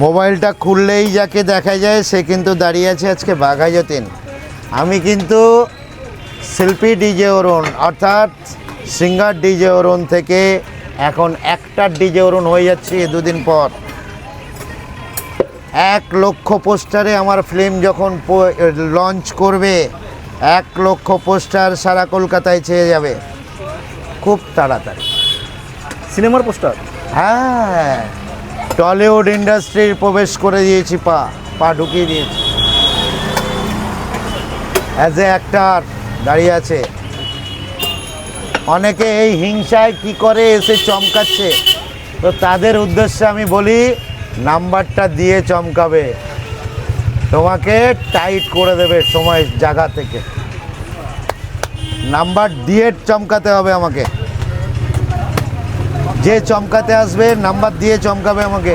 মোবাইলটা খুললেই যাকে দেখা যায় সে কিন্তু দাঁড়িয়ে আছে আজকে বাঘাযতীন। আমি কিন্তু শিল্পী ডিজে অরুণ অর্থাৎ সিঙ্গার ডিজে অরুণ থেকে এখন অ্যাক্টর ডিজে অরুণ হয়ে যাচ্ছি দুদিন পর। 1 লক্ষ পোস্টারে আমার ফিল্ম যখন লঞ্চ করবে, 1 লক্ষ পোস্টার সারা কলকাতায় ছেয়ে যাবে খুব তাড়াতাড়ি। সিনেমার পোস্টার? হ্যাঁ, টলিউড ইন্ডাস্ট্রির প্রবেশ করে দিয়েছি, পা ঢুকিয়ে দিয়েছি। অ্যাজ এ অ্যাক্টর দাঁড়িয়ে আছে। অনেকে এই হিংসায় কি করে এসে চমকাচ্ছে, তো তাদের উদ্দেশ্যে আমি বলি নাম্বারটা দিয়ে চমকাবে, তোমাকে টাইট করে দেবে সময় জায়গা থেকে। নাম্বার দিয়ে চমকাতে হবে আমাকে। যে চমকাতে আসবে নাম্বার দিয়ে চমকাবে আমাকে।